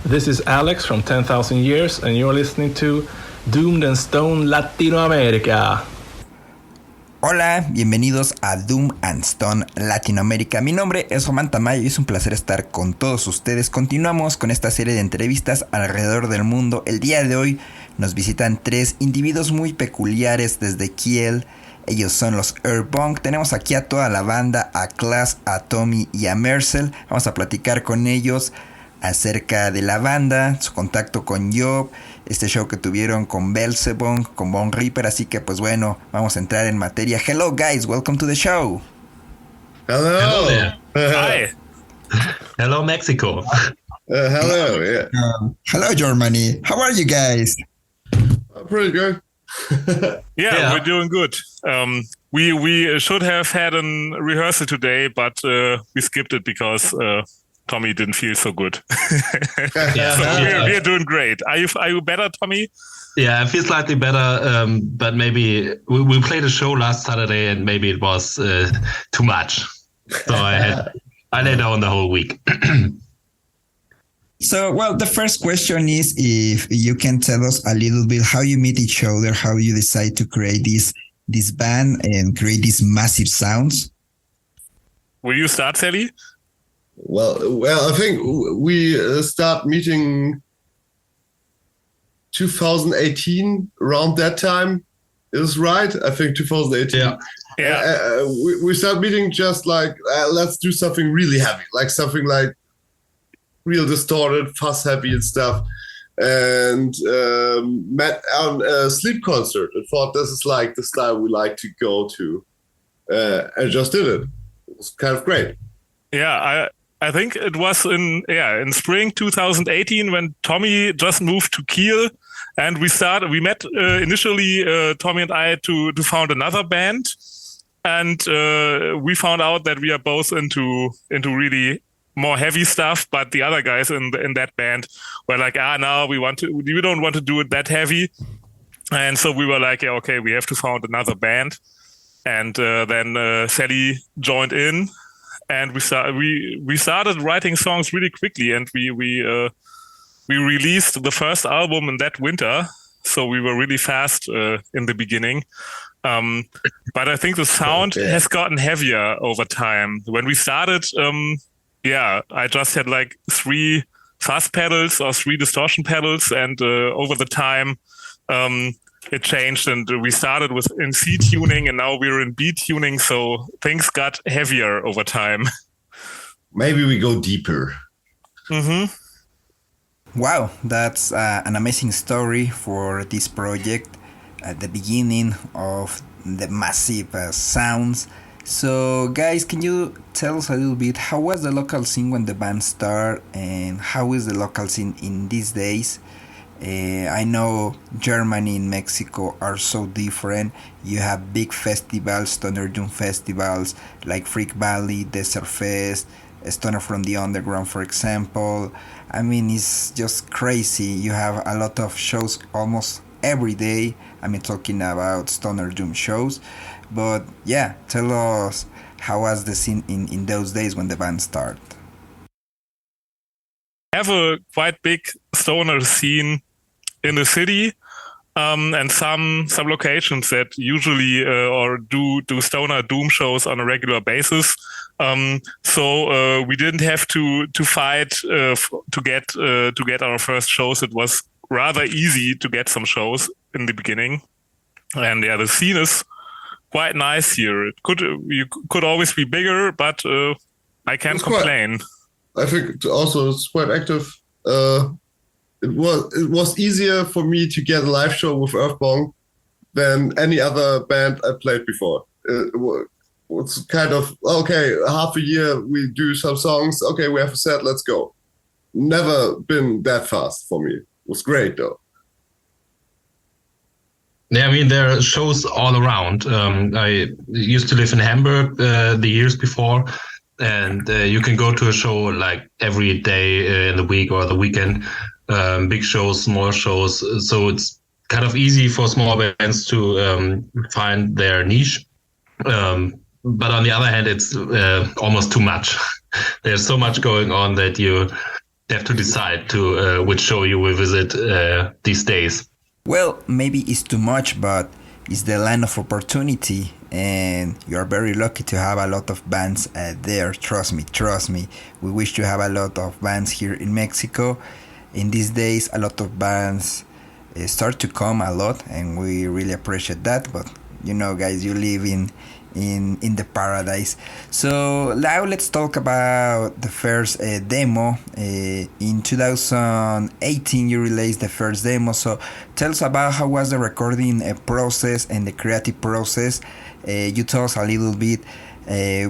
This is Alex from 10,000 Years, and you're listening to Doomed and Stone Latinoamérica. Hola, bienvenidos a Doom and Stone Latinoamérica. Mi nombre es Román Tamayo y es un placer estar con todos ustedes. Continuamos con esta serie de entrevistas alrededor del mundo. El día de hoy nos visitan tres individuos muy peculiares desde Kiel. Ellos son los EARTHBONG. Tenemos aquí a toda la banda, a Klaas, a Tommy y a Marcel. Vamos a platicar con ellos acerca de la banda, su contacto con YOB, este show que tuvieron con Belzebong, con Bongripper. Así que pues bueno, vamos a entrar en materia. Hello guys, welcome to the show. Hello. Hello there. Hi. Hello, Mexico. Hello. Yeah. Hello Germany, how are you guys? Pretty good. Yeah, we're doing good. We should have had a rehearsal today, but we skipped it because Tommy didn't feel so good. So we're doing great. Are you better, Tommy? Yeah, I feel slightly better, but maybe we played a show last Saturday and maybe it was too much. So I lay down the whole week. So, well, the first question is if you can tell us a little bit how you meet each other, how you decide to create this band and create these massive sounds. Will you start, Sally? Well, I think we start meeting 2018 around that time. Is right? I think 2018. Yeah. We start meeting just like let's do something really heavy, like something like real distorted, fuzz heavy and stuff. And met on a sleep concert and thought this is like the style we like to go to, and just did it. It was kind of great. Yeah, I think it was in spring 2018 when Tommy just moved to Kiel, and we met initially Tommy and I to found another band, and we found out that we are both into really more heavy stuff, but the other guys in that band were like, no, we don't want to do it that heavy, and so we were like, yeah, okay, we have to found another band, and then Sally joined in. And we started writing songs really quickly, and we released the first album in that winter. So we were really fast in the beginning. But I think the sound has gotten heavier over time. When we started, I just had like 3 fuzz pedals or 3 distortion pedals, and over the time it changed, and we started in C tuning, and now we're in B tuning, so things got heavier over time. Maybe we go deeper. Mm-hmm. Wow, that's an amazing story for this project at the beginning of the massive sounds. So guys, can you tell us a little bit how was the local scene when the band started, and how is the local scene in these days? I know Germany and Mexico are so different. You have big festivals, Stoner Doom festivals like Freak Valley, Desert Fest, Stoner from the Underground, for example. I mean, it's just crazy. You have a lot of shows almost every day. I mean, talking about Stoner Doom shows. But yeah, tell us how was the scene in those days when the band started? Have a quite big stoner scene in the city, and some locations that usually or do stoner doom shows on a regular basis. So we didn't have to fight to get our first shows. It was rather easy to get some shows in the beginning, and yeah, the scene is quite nice here. You could always be bigger, but I can't complain. I think also it's quite active. It was easier for me to get a live show with EARTHBONG than any other band I played before. It was kind of, okay, half a year we do some songs, okay, we have a set, let's go. Never been that fast for me. It was great though. Yeah, I mean, there are shows all around. I used to live in Hamburg the years before, and you can go to a show like every day in the week or the weekend. Big shows, small shows. So it's kind of easy for small bands to find their niche. But on the other hand, it's almost too much. There's so much going on that you have to decide to which show you will visit these days. Well, maybe it's too much, but it's the land of opportunity, and you are very lucky to have a lot of bands there. Trust me. We wish to have a lot of bands here in Mexico. In these days, a lot of bands start to come a lot, and we really appreciate that. But you know, guys, you live in the paradise. So now let's talk about the first demo. In 2018 you released the first demo, so tell us about how was the recording process and the creative process. You tell us a little bit,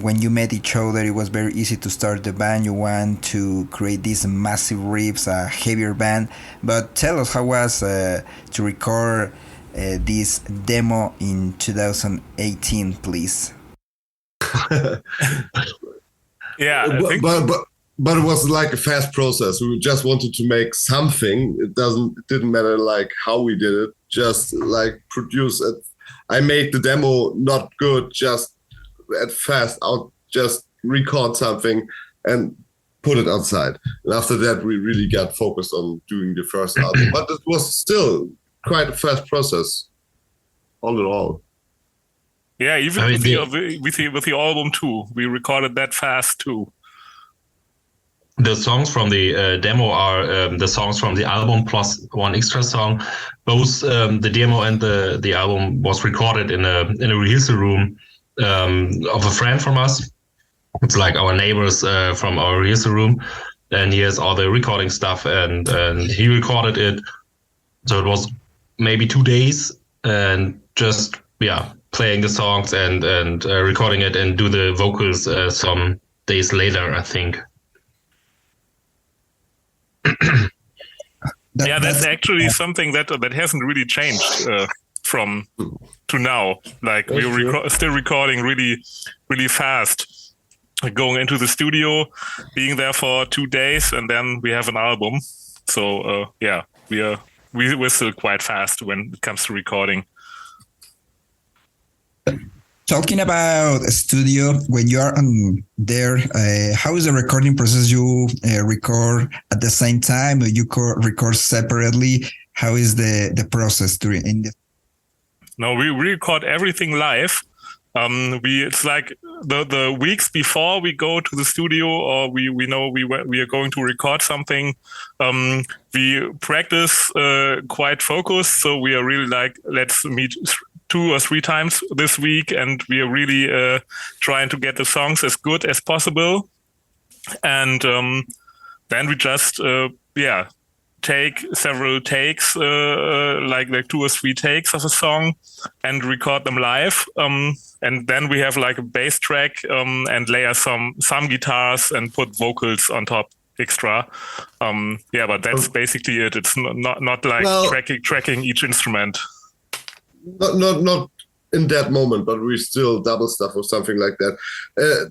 when you met each other, it was very easy to start the band. You want to create these massive riffs, a heavier band, but tell us how was to record this demo in 2018, please. Yeah, I think but it was like a fast process. We just wanted to make something. It didn't matter like how we did it. Just like produce it. I made the demo not good. Just at fast out. Just record something and put it outside. And after that, we really got focused on doing the first album. But it was still quite a fast process, all in all. Yeah, even with the album too, we recorded that fast too. The songs from the demo are the songs from the album plus one extra song. Both the demo and the album was recorded in a rehearsal room of a friend from us. It's like our neighbors from our rehearsal room, and he has all the recording stuff, and he recorded it. So it was maybe 2 days, and just playing the songs and recording it and do the vocals some days later, I think. That's actually something that hasn't really changed from to now. Like we're still recording really, really fast, going into the studio, being there for 2 days, and then we have an album. So we're still quite fast when it comes to recording. Talking about a studio, when you are there, how is the recording process? You record at the same time, or you record separately? How is the process during? No, we record everything live. It's like the weeks before we go to the studio, or we know we are going to record something. We practice quite focused, so we are really like, let's meet 2 or 3 times this week, and we are really trying to get the songs as good as possible. And then we just take several takes, like 2 or 3 takes of a song, and record them live. And then we have like a bass track and layer some guitars and put vocals on top extra. But that's basically it. It's not like tracking each instrument. Not in that moment, but we still double stuff or something like that.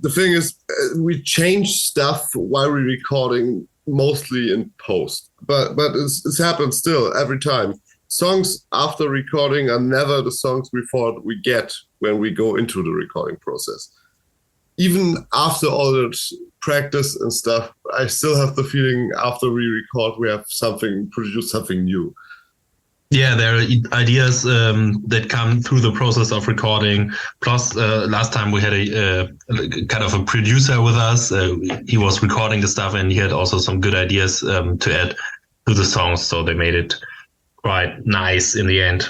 The thing is, we change stuff while we're recording, mostly in post. But it's happened still every time. Songs after recording are never the songs we thought we get when we go into the recording process. Even after all that practice and stuff, I still have the feeling after we record, we have produced something new. Yeah, there are ideas that come through the process of recording. Plus, last time we had a kind of a producer with us. He was recording the stuff, and he had also some good ideas to add to the songs. So they made it quite nice in the end.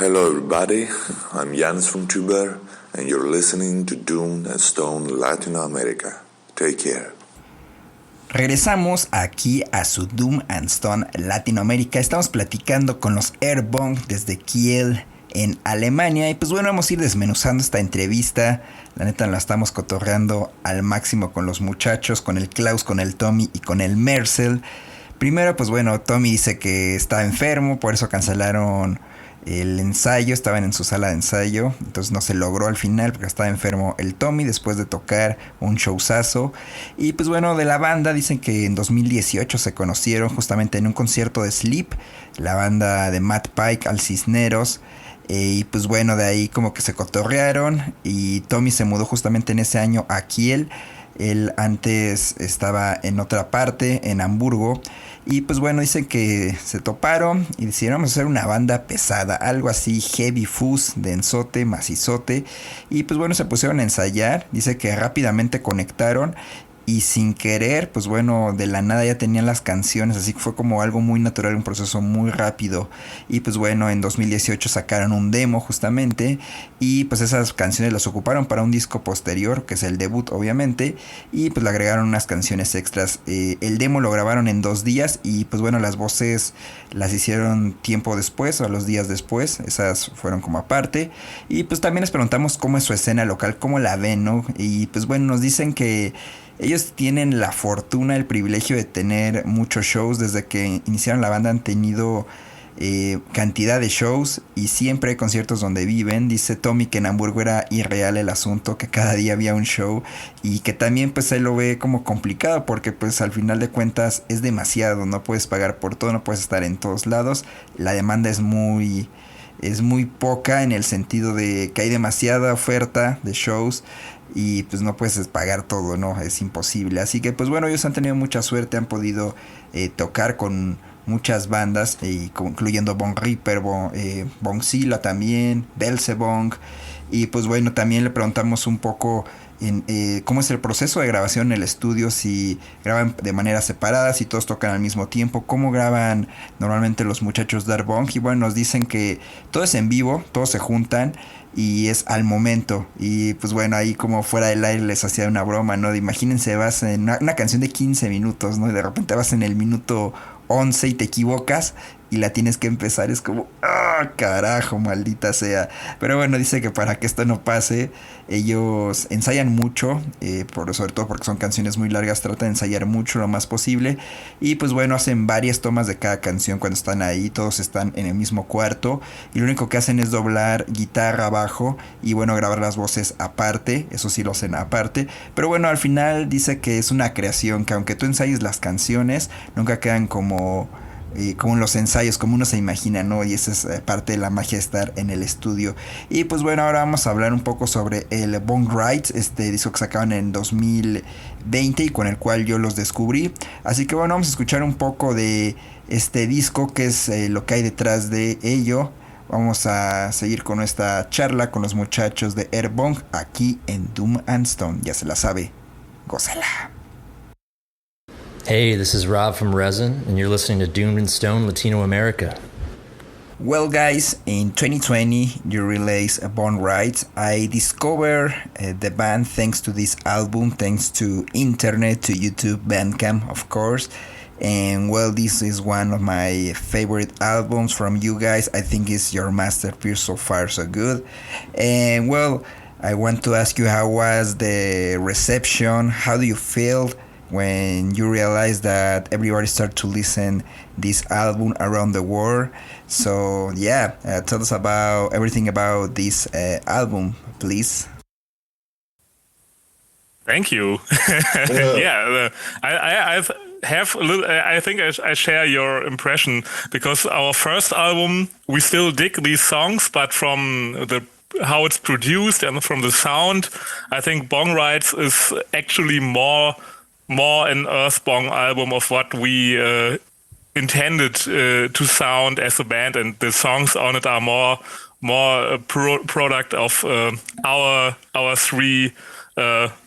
Hello everybody, I'm Jans from Tuber and you're listening to Doomed and Stoned Latinoamerica. Take care. Regresamos aquí a su Doom and Stone Latinoamérica. Estamos platicando con los EARTHBONG desde Kiel, en Alemania. Y pues bueno, vamos a ir desmenuzando esta entrevista. La neta la estamos cotorreando al máximo con los muchachos, con el Klaus, con el Tommy y con el Marcel. Primero, pues bueno, Tommy dice que está enfermo, por eso cancelaron el ensayo, estaban en su sala de ensayo, entonces no se logró al final porque estaba enfermo el Tommy después de tocar un showzazo. Y pues bueno, de la banda dicen que en 2018 se conocieron justamente en un concierto de Sleep, la banda de Matt Pike al Cisneros. Y pues bueno, de ahí como que se cotorrearon y Tommy se mudó justamente en ese año a Kiel. Él antes estaba en otra parte, en Hamburgo. Y pues bueno, dicen que se toparon y decidieron hacer una banda pesada, algo así heavy fuzz, densote, macizote. Y pues bueno, se pusieron a ensayar. Dice que rápidamente conectaron y sin querer, pues bueno, de la nada ya tenían las canciones, así que fue como algo muy natural, un proceso muy rápido. Y pues bueno, en 2018 sacaron un demo justamente y pues esas canciones las ocuparon para un disco posterior, que es el debut obviamente, y pues le agregaron unas canciones extras. El demo lo grabaron en 2 días y pues bueno, las voces las hicieron tiempo después o los días después, esas fueron como aparte. Y pues también les preguntamos cómo es su escena local, cómo la ven, ¿no? Y pues bueno, nos dicen que ellos tienen la fortuna, el privilegio de tener muchos shows. Desde que iniciaron la banda han tenido cantidad de shows y siempre hay conciertos donde viven. Dice Tommy que en Hamburgo era irreal el asunto, que cada día había un show y que también pues él lo ve como complicado porque pues al final de cuentas es demasiado, no puedes pagar por todo, no puedes estar en todos lados, la demanda es muy poca en el sentido de que hay demasiada oferta de shows y pues no puedes pagar todo, no, es imposible. Así que pues bueno, ellos han tenido mucha suerte, han podido tocar con muchas bandas, incluyendo Bongripper, Bongzilla también, Belzebong. Y pues bueno, también le preguntamos un poco cómo es el proceso de grabación en el estudio, si graban de manera separada, si todos tocan al mismo tiempo, cómo graban normalmente los muchachos de EARTHBONG. Y bueno, nos dicen que todo es en vivo, todos se juntan y es al momento. Y pues bueno, ahí como fuera del aire les hacía una broma, ¿no? De imagínense, vas en una canción de 15 minutos, ¿no? Y de repente vas en el minuto 11 y te equivocas y la tienes que empezar, es como carajo, maldita sea. Pero bueno, dice que para que esto no pase ellos ensayan mucho, sobre todo porque son canciones muy largas, tratan de ensayar mucho lo más posible y pues bueno, hacen varias tomas de cada canción cuando están ahí, todos están en el mismo cuarto y lo único que hacen es doblar guitarra, bajo y bueno, grabar las voces aparte, eso sí lo hacen aparte, pero bueno, al final dice que es una creación, que aunque tú ensayes las canciones, nunca quedan como en los ensayos, como uno se imagina, ¿no? Y esa es parte de la magia de estar en el estudio. Y pues bueno, ahora vamos a hablar un poco sobre el Bongripper, este disco que sacaban en 2020 y con el cual yo los descubrí. Así que bueno, vamos a escuchar un poco de este disco, que es lo que hay detrás de ello. Vamos a seguir con esta charla con los muchachos de EARTHBONG aquí en Doom and Stone. Ya se la sabe, gózala. Hey, this is Rob from Resin, and you're listening to Doomed and Stoned Latino America. Well, guys, in 2020, you released a Bongripper. I discovered the band thanks to this album, thanks to internet, to YouTube, Bandcamp, of course. And well, this is one of my favorite albums from you guys. I think it's your masterpiece so far, so good. And well, I want to ask you, how was the reception? How do you feel when you realize that everybody started to listen this album around the world? So yeah, tell us about everything about this album, please. Thank you. Yeah, I think I share your impression, because our first album, we still dig these songs, but from how it's produced and from the sound, I think Bongripper is actually more an EARTHBONG album of what we intended to sound as a band, and the songs on it are more a product of our 3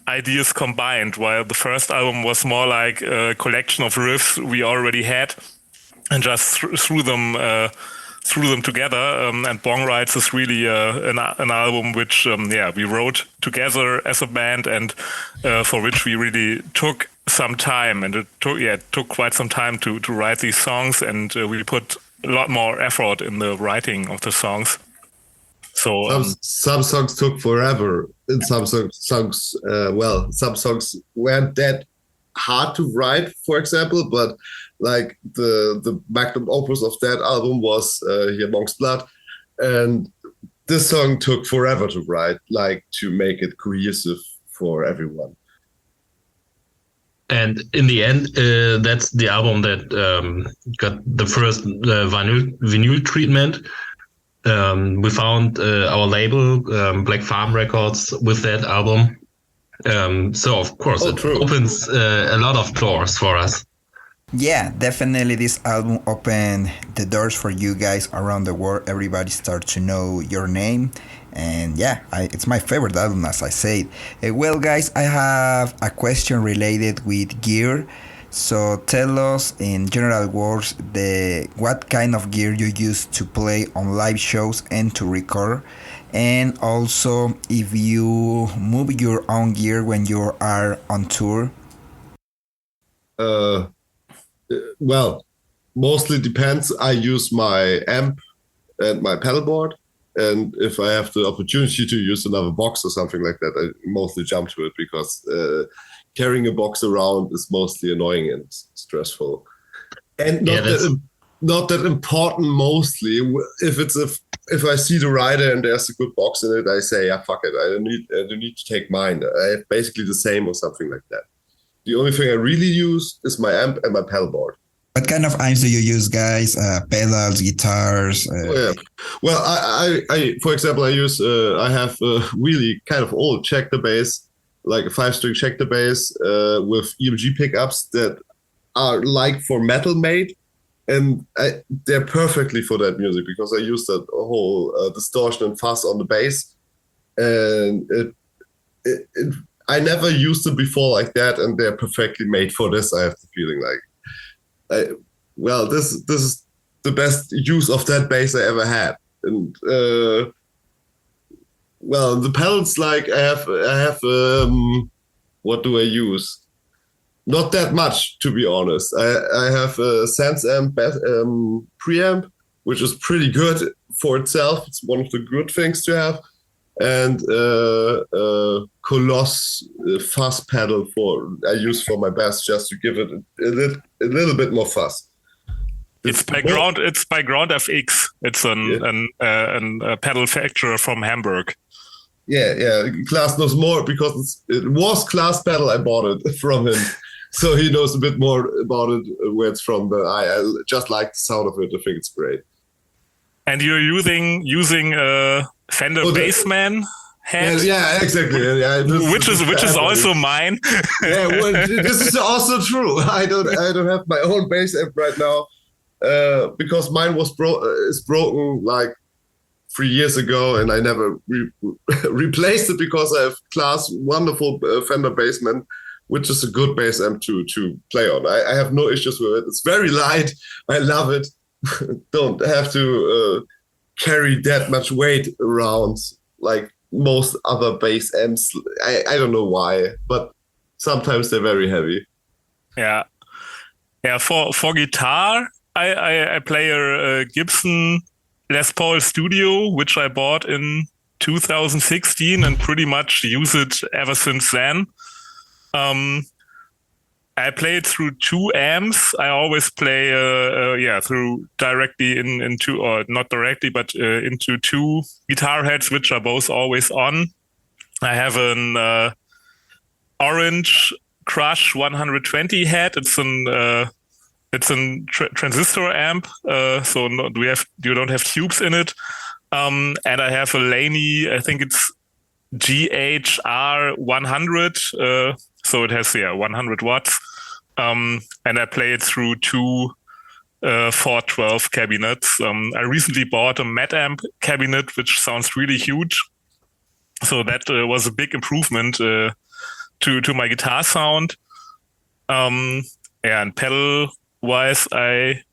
ideas combined, while the first album was more like a collection of riffs we already had and just threw them threw them together. And Bong Rides is really an album which we wrote together as a band, and for which we really took some time, and it took quite some time to write these songs, and we put a lot more effort in the writing of the songs. So some songs took forever, and some songs weren't that hard to write, for example, but like the magnum opus of that album was Hier Monk's Blood, and this song took forever to write, like to make it cohesive for everyone. And in the end, that's the album that got the first vinyl treatment. We found our label, Black Farm Records, with that album. So, of course, it opens a lot of doors for us. Yeah, definitely this album opened the doors for you guys around the world. Everybody starts to know your name. And yeah, it's my favorite album, as I said. Well, guys, I have a question related with gear. So tell us in general words what kind of gear you use to play on live shows and to record. And also if you move your own gear when you are on tour. Well, mostly depends. I use my amp and my pedal board, and if I have the opportunity to use another box or something like that, I mostly jump to it, because carrying a box around is mostly annoying and stressful, and not that important. Mostly, if I see the rider and there's a good box in it, I say, yeah, fuck it, I don't need to take mine. I have basically the same or something like that. The only thing I really use is my amp and my pedal board. What kind of amps do you use, guys? Pedals, guitars? Well, I for example, I have a really kind of old Schecter bass, like a 5-string Schecter bass with EMG pickups that are like for metal made, and they're perfectly for that music, because I use that whole distortion and fuzz on the bass, and I never used them before like that, and they're perfectly made for this. I have the feeling like, this is the best use of that bass I ever had. And the pedals, like I have what do I use? Not that much, to be honest. I have a Sense Amp preamp, which is pretty good for itself. It's one of the good things to have. And Colosse fuzz pedal I use for my bass, just to give it a little bit more fuzz. It's by Ground FX. It's a pedal manufacturer from Hamburg. Yeah. Klaas knows more, because it was Klaas pedal. I bought it from him, so he knows a bit more about it, where it's from. But I just like the sound of it. I think it's great. And you're using Fender Bassman head? Yeah, exactly. Yeah, which is also mine. Yeah, well, this is also true. I don't have my own bass amp right now, because mine is broken like 3 years ago, and I never replaced it, because I have Klaas' wonderful Fender Bassman, which is a good bass amp to play on. I have no issues with it. It's very light. I love it. Don't have to carry that much weight around like most other bass amps. I don't know why, but sometimes they're very heavy. Yeah. For guitar, I play a Gibson Les Paul Studio, which I bought in 2016, and pretty much use it ever since then. I play it through 2 amps. I always play through directly into, or not directly, but into 2 guitar heads, which are both always on. I have an orange Crush 120 head. It's an transistor amp, so you don't have tubes in it. And I have a Laney, I think it's GHR 100. So it has 100 watts. And I play it through 2 412 cabinets. I recently bought a Met Amp cabinet, which sounds really huge. So that was a big improvement to my guitar sound. And pedal wise, I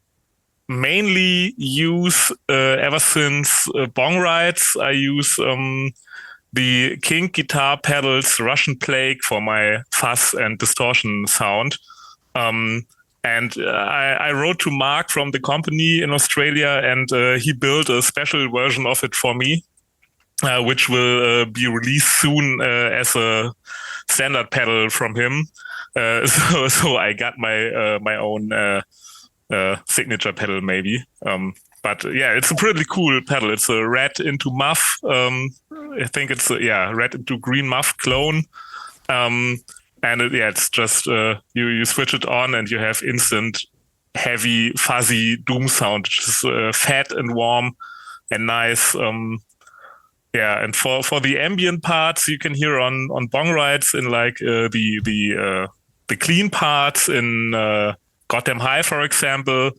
mainly use ever since bong rides. I use the King guitar pedals Russian Plague for my fuzz and distortion sound. And I wrote to Mark from the company in Australia, and he built a special version of it for me, which will be released soon as a standard pedal from him. So I got my own signature pedal, maybe. But yeah, it's a pretty cool pedal. It's a red into muff. I think it's red into green muff clone. And it's just you switch it on and you have instant heavy fuzzy doom sound, which is fat and warm and nice. And for the ambient parts, you can hear on bong rides in like the clean parts in Goddamn High, for example.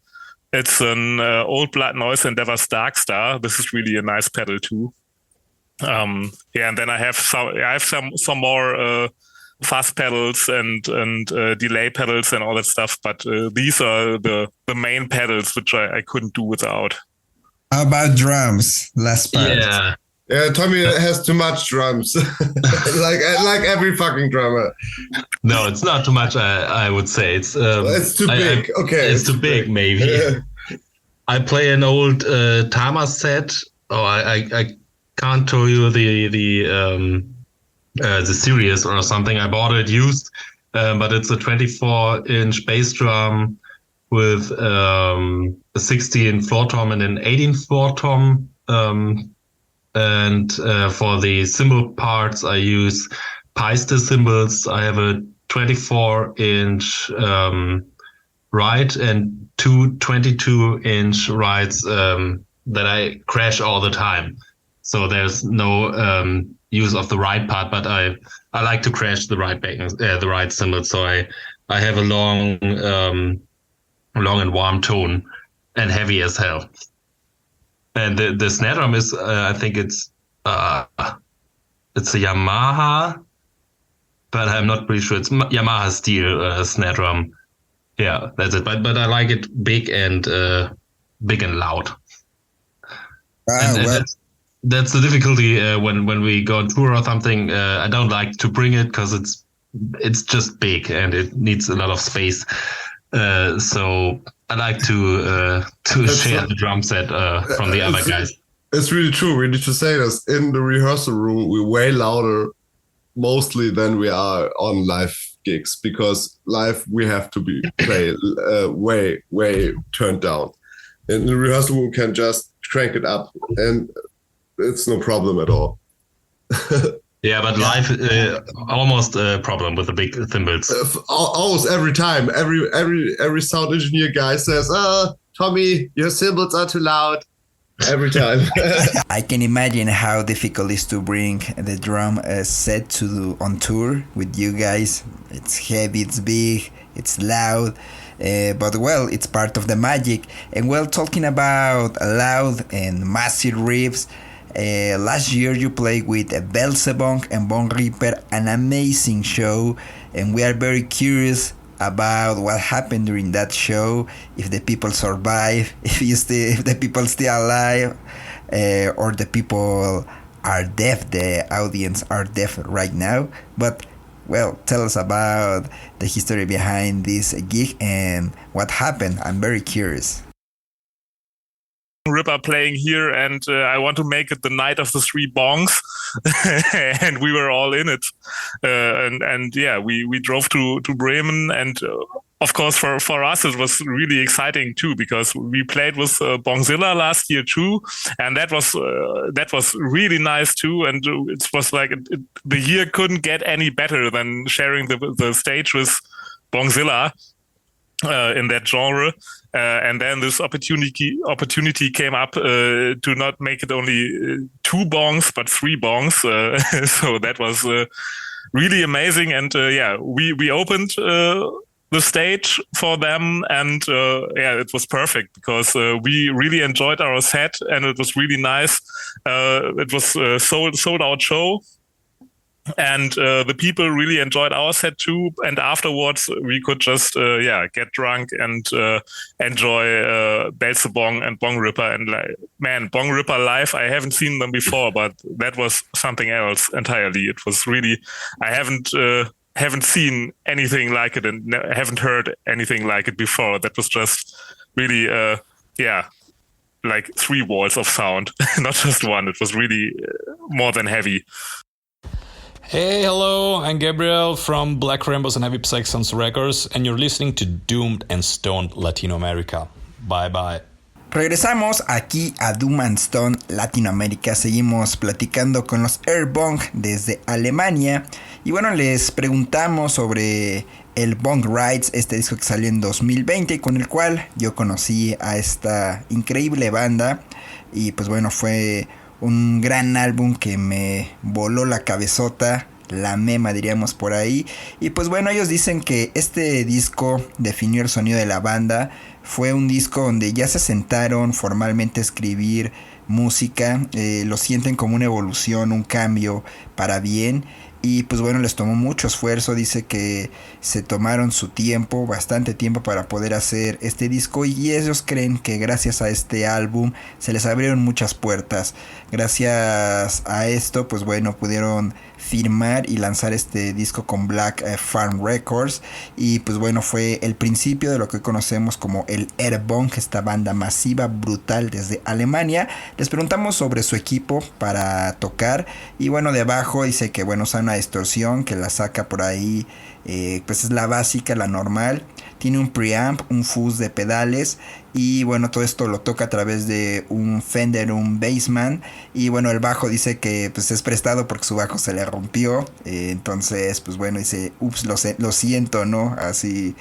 It's an Old Blood Noise Endeavors Darkstar. This is really a nice pedal too. And then I have some more fuzz pedals and delay pedals and all that stuff. But these are the main pedals which I couldn't do without. How about drums? Last part. Yeah, Tommy has too much drums, like every fucking drummer. No, it's not too much. I would say it's too big. Okay, it's too big, maybe. I play an old Tama set. I can't tell you the series or something. I bought it used, but it's a 24-inch bass drum with a 16 floor tom and an 18 floor tom. And for the cymbal parts, I use Peister cymbals. I have a 24-inch ride and two 22-inch rides that I crash all the time. So there's no use of the ride part, but I like to crash the ride the ride cymbals. So I have a long and warm tone and heavy as hell. And the snare drum is, I think it's a Yamaha, but I'm not pretty sure. It's Yamaha steel snare drum. Yeah, that's it. But I like it big and loud. And that's the difficulty when we go on tour or something. I don't like to bring it because it's just big and it needs a lot of space. So I like to share the drum set from the other guys. It's really true. We need to say this. In the rehearsal room, we're way louder mostly than we are on live gigs, because live we have to play way turned down. In the rehearsal room, we can just crank it up and it's no problem at all. Yeah, but live almost a problem with the big cymbals. Almost every time, every sound engineer guy says, Tommy, your cymbals are too loud. Every time. I can imagine how difficult it is to bring the drum set on tour with you guys. It's heavy, it's big, it's loud, but well, it's part of the magic. And well, talking about loud and massive riffs, last year you played with Beelzebub and Bongripper, an amazing show, and we are very curious about what happened during that show, if the people survive, if the people still alive, or the people are deaf, the audience are deaf right now. But well, tell us about the history behind this gig and what happened. I'm very curious. Ripper playing here, and I want to make it the night of the three bongs, and we were all in it. We drove to Bremen, and of course for us it was really exciting too, because we played with Bongzilla last year too, and that was really nice too. And it was like the year couldn't get any better than sharing the stage with Bongzilla in that genre. And then this opportunity came up to not make it only 2 bongs, but 3 bongs. So that was really amazing. And we opened the stage for them. And it was perfect, because we really enjoyed our set and it was really nice. It was a sold out show. And the people really enjoyed our set too. And afterwards, we could just get drunk and enjoy Belzebong and Bongripper. And man, Bongripper live, I haven't seen them before, but that was something else entirely. It was really, I haven't seen anything like it and haven't heard anything like it before. That was just really, like 3 walls of sound, not just one. It was really more than heavy. Hey, hello, I'm Gabriel from Black Rainbows and Heavy Saxons Records, and you're listening to Doomed and Stoned Latinoamerica. Bye bye. Regresamos aquí a Doom and Stone Latinoamérica. Seguimos platicando con los EARTHBONG desde Alemania. Y bueno, les preguntamos sobre el Bong Rides, este disco que salió en 2020, con el cual yo conocí a esta increíble banda. Y pues bueno, fue un gran álbum que me voló la cabezota, la mema diríamos por ahí. Y pues bueno, ellos dicen que este disco definió el sonido de la banda. Fue un disco donde ya se sentaron formalmente a escribir música. Lo sienten como una evolución, un cambio para bien. Y pues bueno, les tomó mucho esfuerzo. Dice que se tomaron su tiempo, bastante tiempo, para poder hacer este disco. Y ellos creen que gracias a este álbum se les abrieron muchas puertas. Gracias a esto, pues bueno, pudieron firmar y lanzar este disco con Black Farm Records. Y pues bueno, fue el principio de lo que hoy conocemos como el EARTHBONG, esta banda masiva, brutal desde Alemania. Les preguntamos sobre su equipo para tocar. Y bueno, debajo dice que bueno, usa una distorsión que la saca por ahí, pues es la básica, la normal. Tiene un preamp, un fuzz de pedales. Y bueno, todo esto lo toca a través de un Fender, un Bassman. Y bueno, el bajo dice que pues es prestado porque su bajo se le rompió. Entonces, pues bueno, dice, ups, lo siento, ¿no? Así,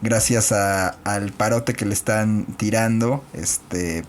gracias al parote que le están tirando,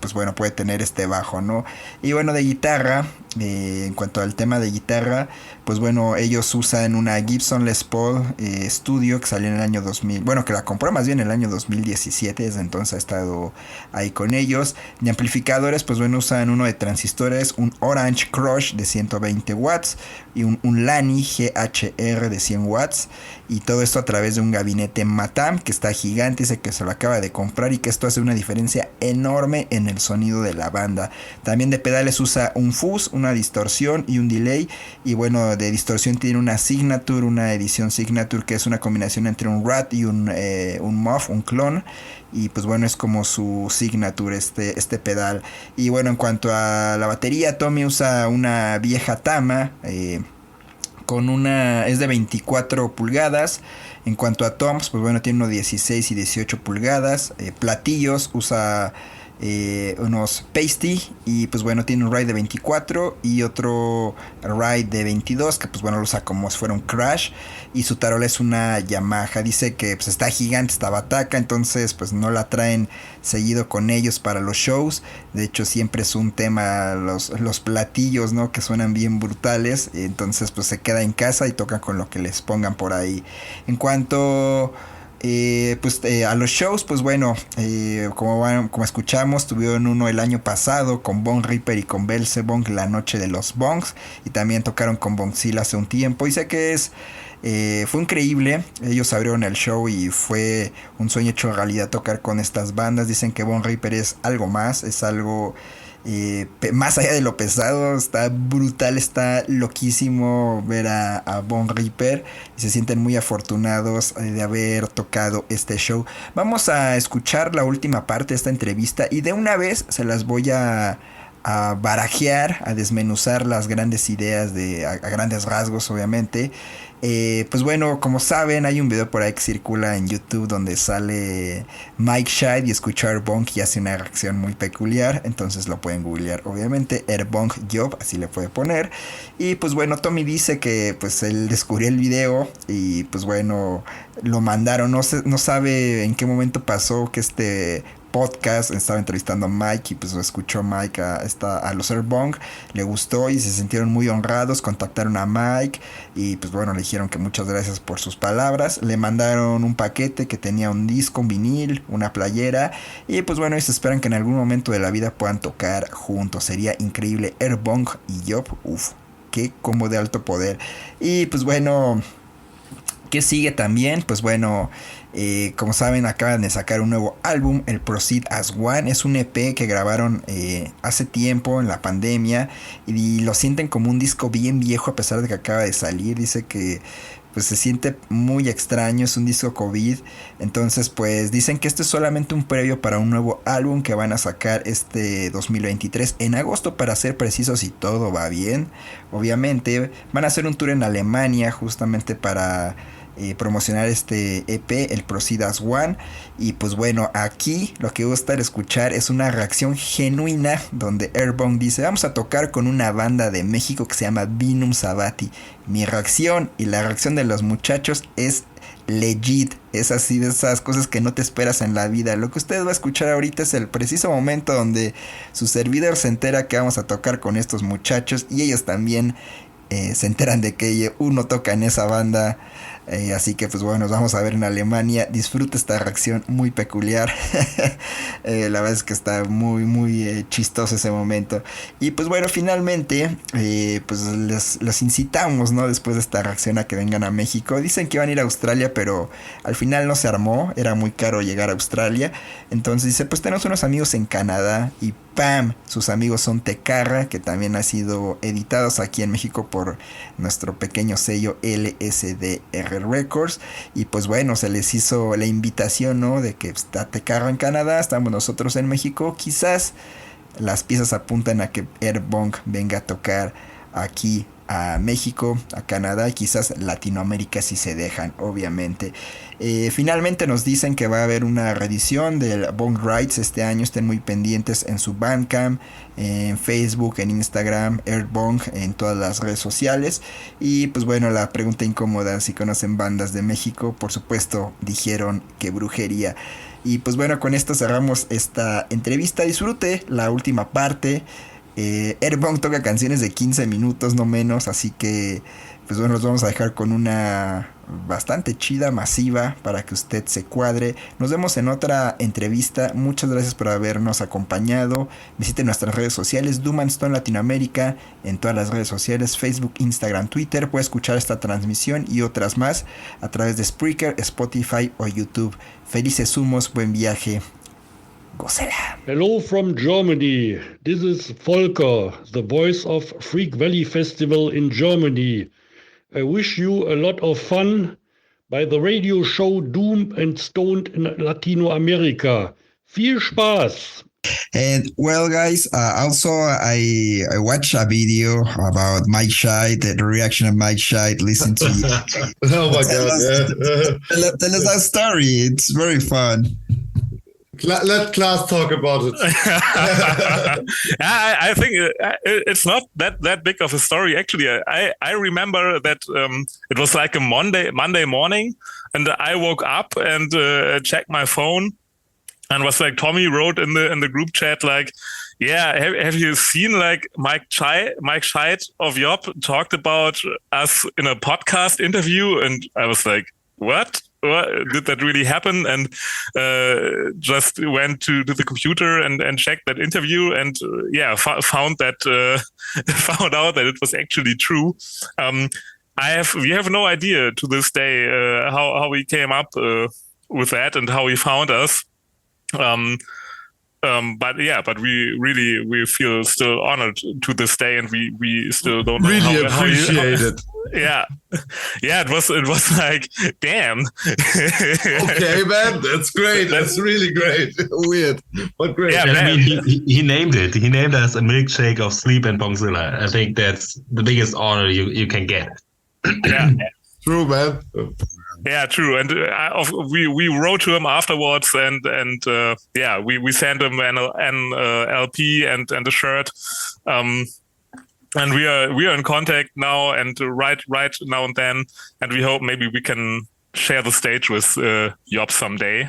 pues bueno, puede tener este bajo, ¿no? Y bueno, de guitarra, en cuanto al tema de guitarra, pues bueno, ellos usan una Gibson Les Paul Studio que salió en el año 2000, bueno, que la compró más bien en el año 2017, desde entonces ha estado ahí con ellos. De amplificadores, pues bueno, usan uno de transistores, un Orange Crush de 120 watts y un Lani GHR de 100 watts. Y todo esto a través de un gabinete Matam que está gigante, dice que se lo acaba de comprar y que esto hace una diferencia enorme en el sonido de la banda. También de pedales usa un fuzz, una distorsión y un delay. Y bueno, de distorsión tiene una Signature, una edición Signature, que es una combinación entre un Rat y un Muff, un clon. Y pues bueno, es como su Signature este pedal. Y bueno, en cuanto a la batería, Tommy usa una vieja Tama, es de 24 pulgadas. En cuanto a toms, pues bueno, tiene unos 16 y 18 pulgadas. Platillos, usa unos pasty. Y pues bueno, tiene un ride de 24 y otro ride de 22, que pues bueno, lo usa como si fuera un Crash. Y su tarola es una Yamaha. Dice que pues está gigante esta bataca, entonces pues no la traen seguido con ellos para los shows. De hecho, siempre es un tema los platillos, ¿no? Que suenan bien brutales. Entonces pues se queda en casa y toca con lo que les pongan por ahí. En cuanto a los shows, pues bueno, como escuchamos, tuvieron uno el año pasado con Bongripper y con Belzebong, la noche de los bongs. Y también tocaron con Bongzilla hace un tiempo. Y sé que fue increíble. Ellos abrieron el show y fue un sueño hecho realidad tocar con estas bandas. Dicen que Bongripper es algo más, es algo más allá de lo pesado. Está brutal, está loquísimo ver a Bongripper y se sienten muy afortunados de haber tocado este show. Vamos a escuchar la última parte de esta entrevista y de una vez se las voy a barajear, a desmenuzar las grandes ideas a grandes rasgos, obviamente. Pues bueno, como saben, hay un video por ahí que circula en YouTube donde sale Mike Scheidt y escucha EARTHBONG y hace una reacción muy peculiar. Entonces lo pueden googlear, obviamente. EARTHBONG YOB, así le puede poner. Y pues bueno, Tommy dice que pues él descubrió el video y pues bueno, lo mandaron. No sabe en qué momento pasó que este podcast estaba entrevistando a Mike y pues lo escuchó Mike a los EARTHBONG, le gustó y se sintieron muy honrados. Contactaron a Mike y pues bueno, le dijeron que muchas gracias por sus palabras. Le mandaron un paquete que tenía un disco, un vinil, una playera y pues bueno, ellos esperan que en algún momento de la vida puedan tocar juntos. Sería increíble. EARTHBONG y YOB, uff. qué, cómo de alto poder. Y pues bueno, ¿qué sigue también? Pues bueno, como saben, acaban de sacar un nuevo álbum, el Proceed as One. Es un EP que grabaron hace tiempo en la pandemia y lo sienten como un disco bien viejo a pesar de que acaba de salir. Dice que pues se siente muy extraño, es un disco COVID. Entonces pues dicen que esto es solamente un previo para un nuevo álbum que van a sacar este 2023 en agosto, para ser precisos, si todo va bien. Obviamente van a hacer un tour en Alemania justamente para promocionar este EP, el Proceed as One. Y pues bueno, aquí lo que gusta escuchar es una reacción genuina donde EARTHBONG dice: vamos a tocar con una banda de México que se llama Vinum Sabati. Mi reacción y la reacción de los muchachos es legit, es así, de esas cosas que no te esperas en la vida. Lo que usted va a escuchar ahorita es el preciso momento donde su servidor se entera que vamos a tocar con estos muchachos, y ellos también se enteran de que uno toca en esa banda. Así que pues bueno, nos vamos a ver en Alemania. Disfruta esta reacción muy peculiar. La verdad es que está muy chistoso ese momento. Y pues bueno, finalmente pues les incitamos, ¿no? Después de esta reacción, a que vengan a México. Dicen que iban a ir a Australia, pero al final no se armó, era muy caro llegar a Australia. Entonces dice: pues tenemos unos amigos en Canadá. Y ¡pam! Sus amigos son Tecarra, que también ha sido editados aquí en México por nuestro pequeño sello LSDR Records. Y pues bueno, se les hizo la invitación, ¿no? De que está Tecarra en Canadá, estamos nosotros en México. Quizás las piezas apuntan a que EARTHBONG venga a tocar aquí a México, a Canadá y quizás Latinoamérica, si se dejan, obviamente. Finalmente nos dicen que va a haber una reedición del Bongripper este año. Estén muy pendientes en su Bandcamp, en Facebook, en Instagram, EARTHBONG, en todas las redes sociales. Y pues bueno, la pregunta incómoda: si conocen bandas de México. Por supuesto, dijeron que brujería. Y pues bueno, con esto cerramos esta entrevista. Disfrute la última parte. EARTHBONG toca canciones de 15 minutos, no menos. Así que pues bueno, los vamos a dejar con una bastante chida, masiva, para que usted se cuadre. Nos vemos en otra entrevista. Muchas gracias por habernos acompañado. Visite nuestras redes sociales, Doom and Stone Latinoamérica, en todas las redes sociales: Facebook, Instagram, Twitter. Puede escuchar esta transmisión y otras más a través de Spreaker, Spotify o YouTube. Felices humos, buen viaje. Gócela. Hello from Germany. This is Volker, the voice of Freak Valley Festival in Germany. I wish you a lot of fun by the radio show Doomed and Stoned in Latino America. Viel Spaß! And well, guys, also I watched a video about Mike Scheidt, the reaction of Mike Scheidt. Listen to you. Oh my God! Tell us that story. It's very fun. Let Klaas talk about it. I think it's not that big of a story. Actually, I remember that it was like a Monday morning, and I woke up and checked my phone, and was like, Tommy wrote in the group chat like, yeah, have you seen like Mike Scheidt of YOB talked about us in a podcast interview? And I was like, what? Did that really happen? And just went to the computer and checked that interview, and found out that it was actually true. We have no idea to this day how we came up with that and how he found us. But we feel still honored to this day, and we still don't know really appreciate it. Yeah, it was like, damn. Okay, man, that's great. That's really great. Weird, but great. Yeah, I mean, he named it. He named us a milkshake of sleep and Bongzilla. I think that's the biggest honor you can get. Yeah, true, man. Yeah, true. And we wrote to him afterwards, and we sent him an LP and a shirt. And we are in contact now, and right now and then, and we hope maybe we can share the stage with YOB someday.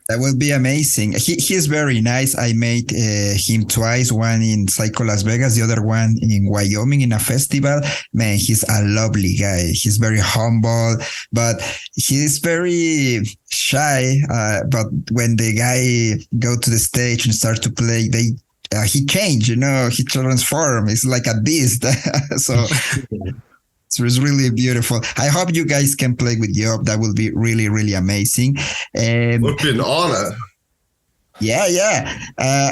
That will be amazing. He's very nice. I met him twice, one in Psycho Las Vegas, the other one in Wyoming in a festival. Man, he's a lovely guy. He's very humble, but he's very shy. But when the guy go to the stage and start to play, he changed, he transformed. It's like a beast. So it's really beautiful. I hope you guys can play with YOB. That will be really, really amazing. And would be an honor. Yeah.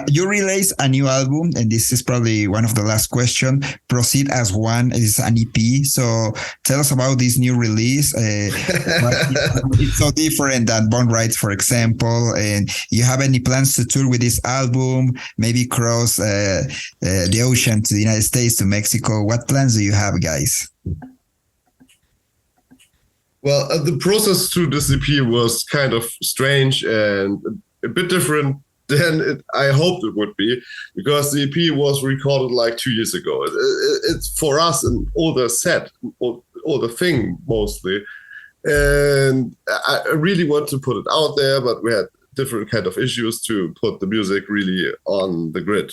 You released a new album, and this is probably one of the last questions. Proceed as One is an EP. So tell us about this new release. It's so different than Bone Rides, for example. And you have any plans to tour with this album? Maybe cross the ocean to the United States, to Mexico. What plans do you have, guys? Well, the process through this EP was kind of strange and a bit different than I hoped it would be, because the EP was recorded like 2 years ago. It's for us an older set, older thing mostly. And I really want to put it out there, but we had different kind of issues to put the music really on the grid.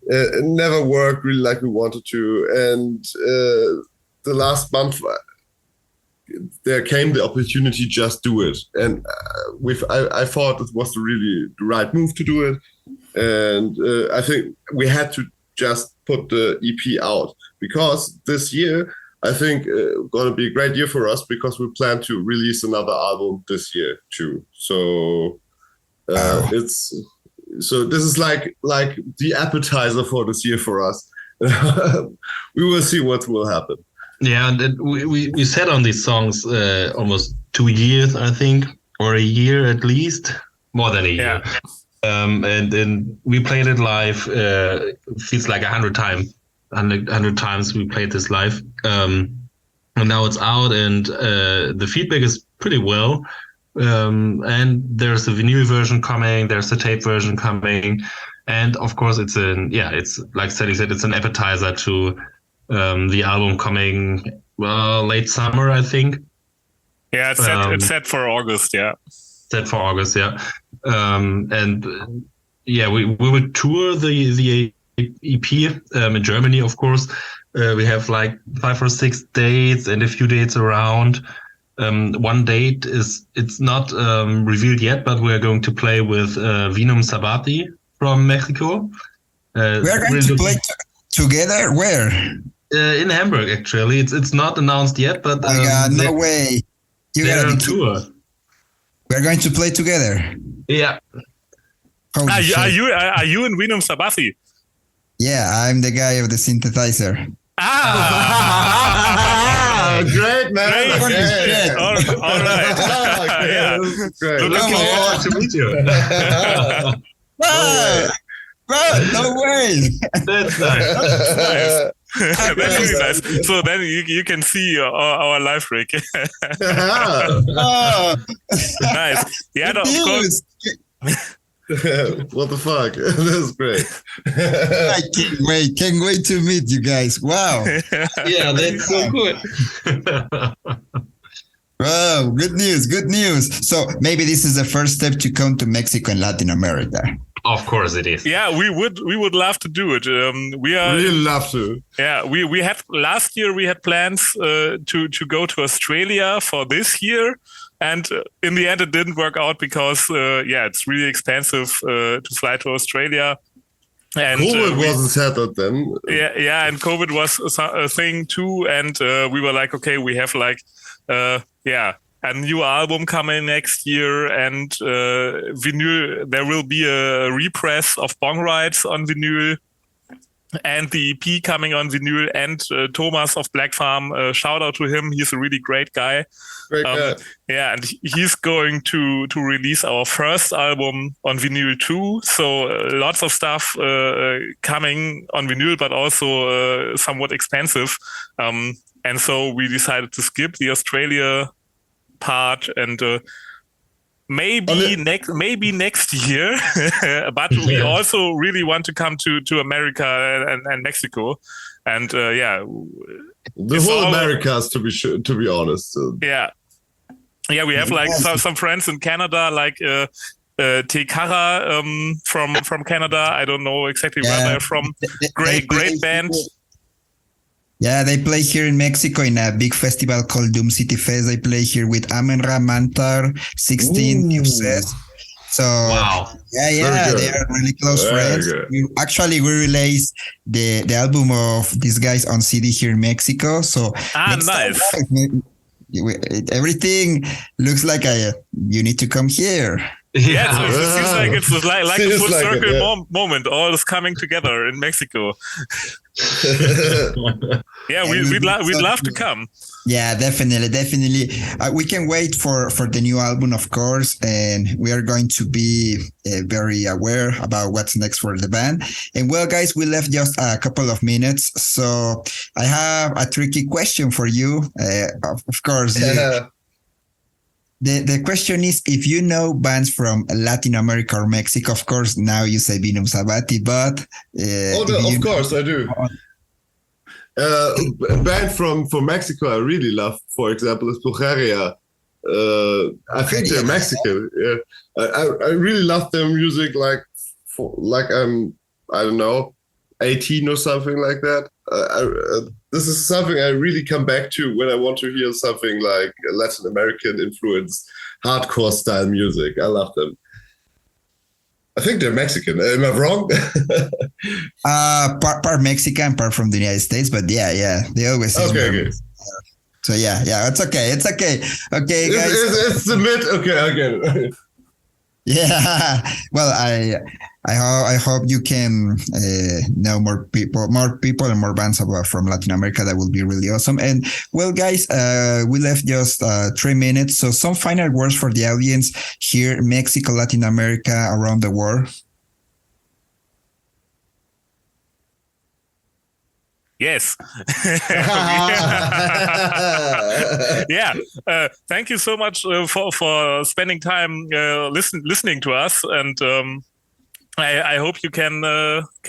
It never worked really like we wanted to. And the last month, there came the opportunity, just do it. And I thought it was really the right move to do it. And I think we had to just put the EP out, because this year, I think going to be a great year for us, because we plan to release another album this year too. So this is like the appetizer for this year for us. We will see what will happen. Yeah, and we sat on these songs almost 2 years, I think, or a year at least, more than a year. And then we played it live. Feels like 100 times we played this live. And now it's out, and the feedback is pretty well. And there's a vinyl version coming. There's a tape version coming, and of course it's like Sally said, it's an appetizer to the album coming late summer, I think. Yeah, it's set for August. Yeah, set for August. Yeah, and we will tour the EP in Germany, of course. We have like 5 or 6 dates and a few dates around. One date it's not revealed yet, but we're going to play with Vinum Sabati from Mexico. We're going to play together. Where? In Hamburg, actually. It's not announced yet, but no way. They're on tour. We're going to play together. Yeah. Are you in Vinum Sabati? Yeah, I'm the guy of the synthesizer. Great, man. Great. All right. Yeah. Great. Looking forward to meet you. No way. That's nice. That's really nice. So then you can see our live rig. Nice. Yeah, no, of course. What the fuck? That's great. I can't wait to meet you guys. Wow. Yeah, that's so good. Wow, good news. So maybe this is the first step to come to Mexico and Latin America. Of course it is. Yeah, we would love to do it. We are really love to. Yeah, we had last year we had plans to go to Australia for this year, and in the end it didn't work out because it's really expensive to fly to Australia. And COVID wasn't settled then. Yeah, and COVID was a thing too, and we were like, okay, we have like a new album coming next year, and vinyl. There will be a repress of Bong Rides on vinyl, and the EP coming on vinyl. And Thomas of Black Farm, shout out to him. He's a really great guy. Great guy. Yeah, and he's going to release our first album on vinyl too. So lots of stuff coming on vinyl, but also somewhat expensive. And so we decided to skip the Australia part, and maybe next year. But we also really want to come to America and Mexico, and the whole Americas, to be honest. Yeah, we have like some friends in Canada, like Tekara from Canada. I don't know exactly where they're from. Great band. Yeah, they play here in Mexico in a big festival called Doom City Fest. They play here with Amen Ra, Mantar, 16, Obsessed. So Wow. yeah, good. they are really close Very friends. good. We released the album of these guys on CD here in Mexico. So next time, nice. everything looks like you need to come here. Yeah, so it seems like it's like a Seems full like it, circle yeah. moment. All is coming together in Mexico. Yeah, we'd love to come. Yeah, definitely. We can wait for the new album, of course, and we are going to be very aware about what's next for the band. And well, guys, we left just a couple of minutes, so I have a tricky question for you. Of course, the question is, if you know bands from Latin America or Mexico. Of course, now you say Vinum Sabati, but of course I do. A band from Mexico I really love, for example, is Bulgaria. I think they're Mexican. Yeah, I really love their music. Like I'm, I don't know, 18 or something like that. This is something I really come back to when I want to hear something like Latin American influenced hardcore style music. I love them. I think they're Mexican. Am I wrong? Part Mexican, part from the United States, but yeah, they always say Okay. So yeah, it's okay. Okay, guys. It's the mid. Okay, I get it. Yeah. Well, I hope you can know more people and more bands from Latin America. That will be really awesome. And well, guys, we left just 3 minutes. So some final words for the audience here, Mexico, Latin America, around the world. Yes. Yeah. Thank you so much for spending time listening to us, and I hope you can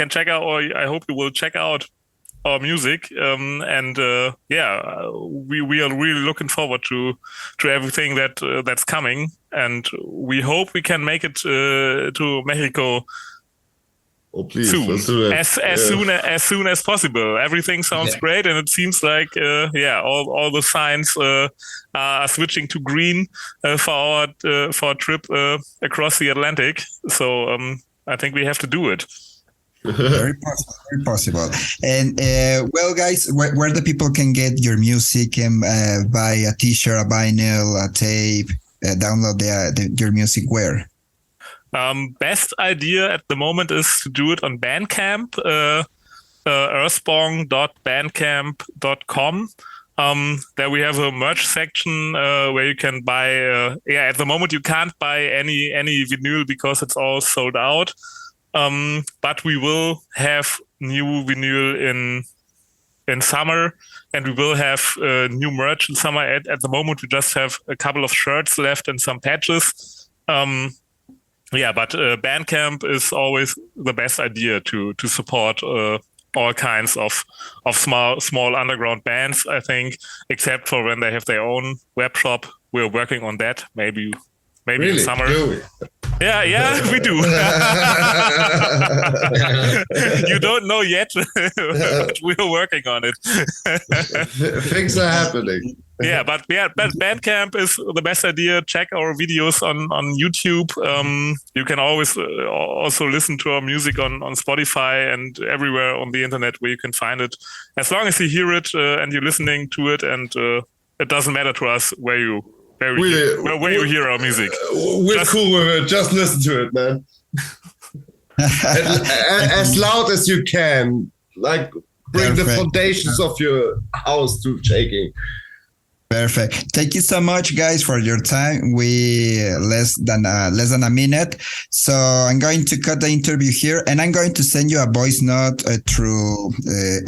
check out, or I hope you will check out our music. We are really looking forward to everything that's coming, and we hope we can make it to Mexico. Oh, please, soon. let's do it. As soon as possible. Everything sounds great, and it seems like all the signs are switching to green for our trip across the Atlantic. So I think we have to do it. Very possible. And well, guys, where the people can get your music and buy a T-shirt, a vinyl, a tape, download your music, where? Best idea at the moment is to do it on Bandcamp, EARTHBONG.bandcamp.com. There we have a merch section where you can buy. At the moment you can't buy any vinyl because it's all sold out. But we will have new vinyl in summer, and we will have new merch in summer. At the moment we just have a couple of shirts left and some patches. But Bandcamp is always the best idea to support all kinds of small underground bands, I think, except for when they have their own web shop. We're working on that. Maybe really? In summer. Yeah, we do. You don't know yet, but we're working on it. Things are happening. But Bandcamp is the best idea. Check our videos on YouTube. You can always also listen to our music on Spotify and everywhere on the internet where you can find it. As long as you hear it and you're listening to it, and it doesn't matter to us where you hear our music. We're cool with it. Just listen to it, man. As loud as you can. Like, bring the foundations of your house to shaking. Perfect. Thank you so much, guys, for your time. We less than a minute, so I'm going to cut the interview here, and I'm going to send you a voice note through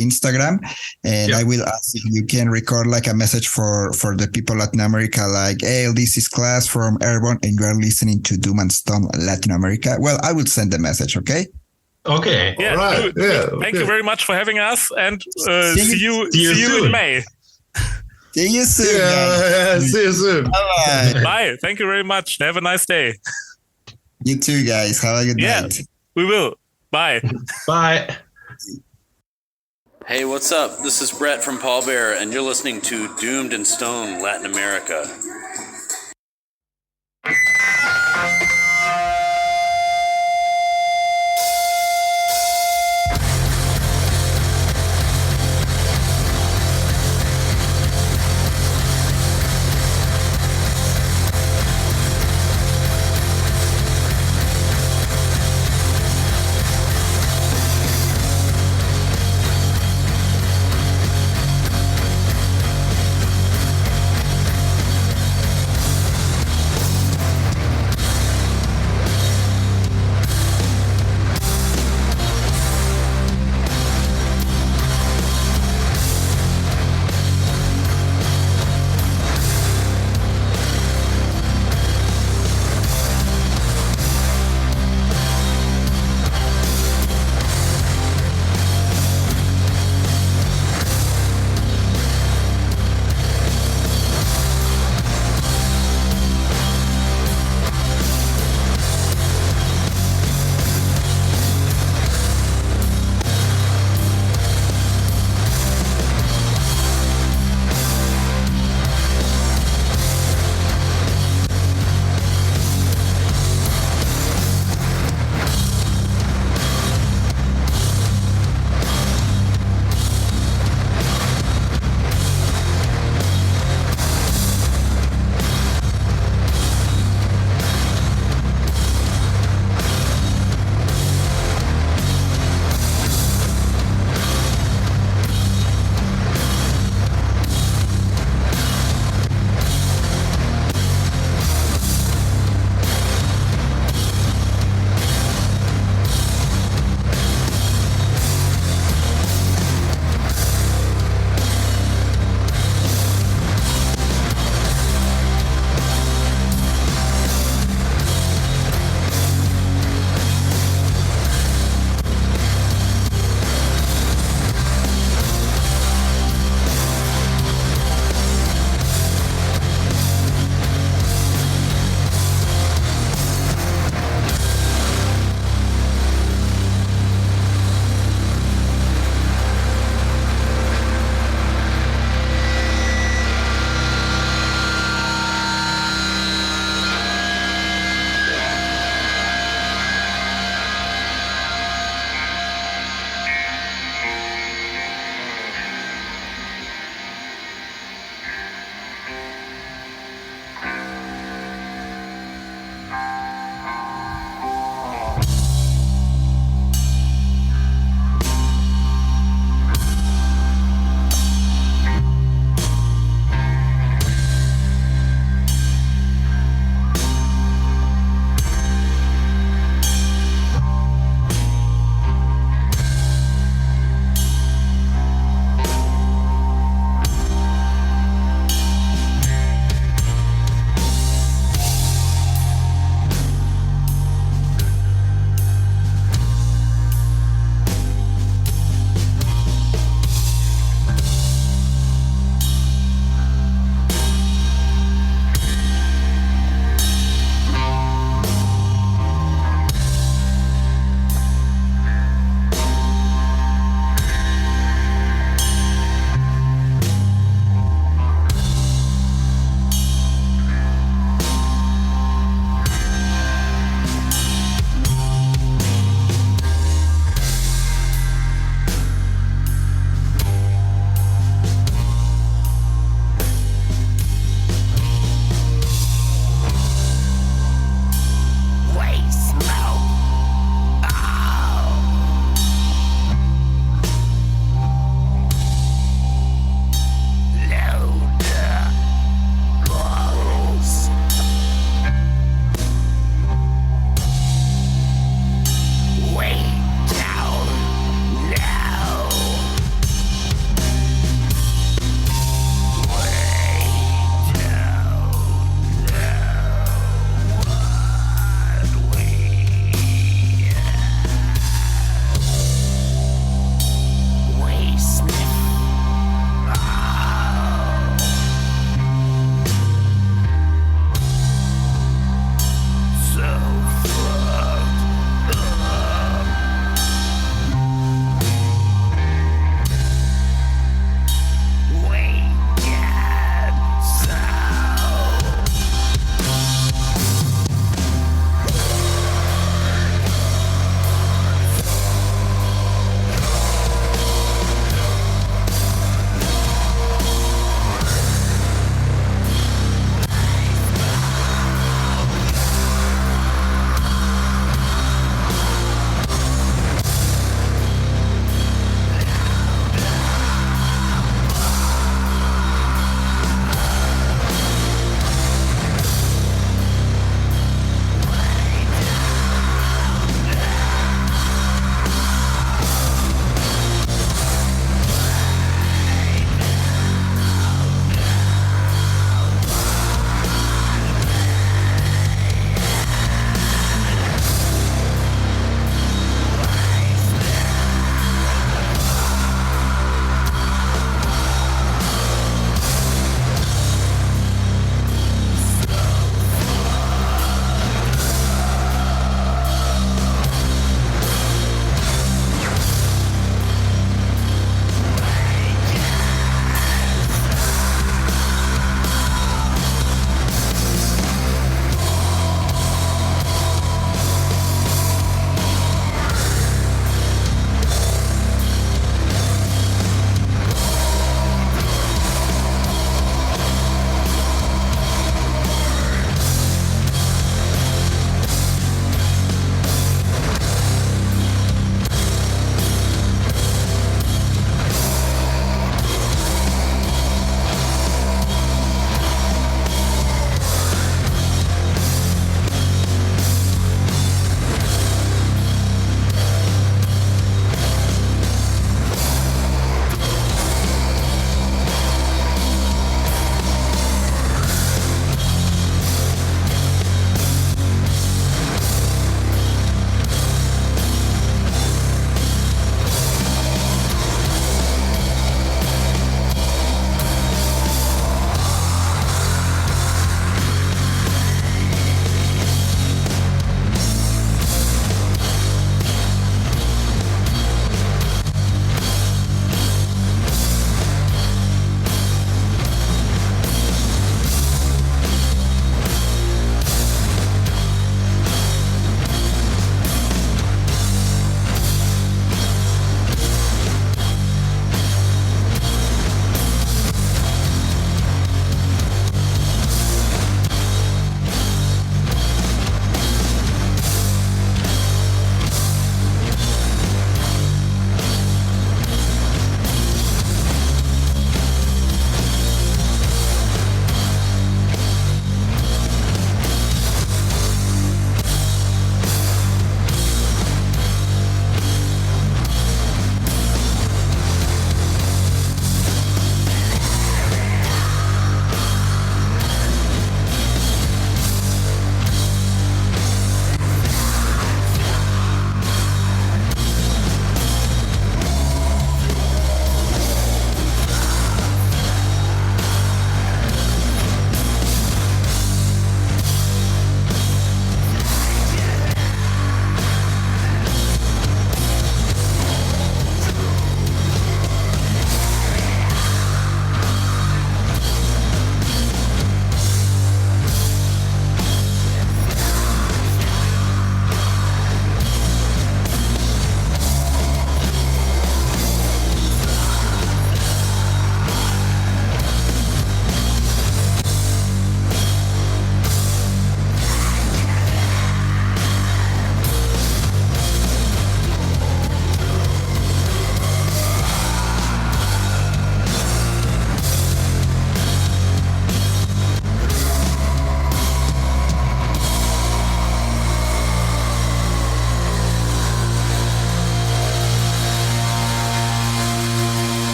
Instagram, and I will ask if you can record like a message for the people in Latin America, like, "Hey, this is Class from EARTHBONG, and you are listening to Doom and Stone Latin America." Well, I will send the message. Okay. Okay. Yeah. All right. Thank you very much for having us, and see you in May. See you soon. See you soon. Bye. Bye. Thank you very much. Have a nice day. You too, guys. Have a good night. We will. Bye. Bye. Hey, what's up? This is Brett from Paul Bear, and you're listening to Doomed and Stone Latin America.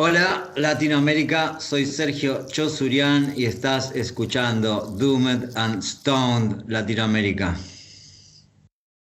Hola Latinoamérica, soy Sergio Chosurian y estás escuchando Doomed and Stoned Latinoamérica.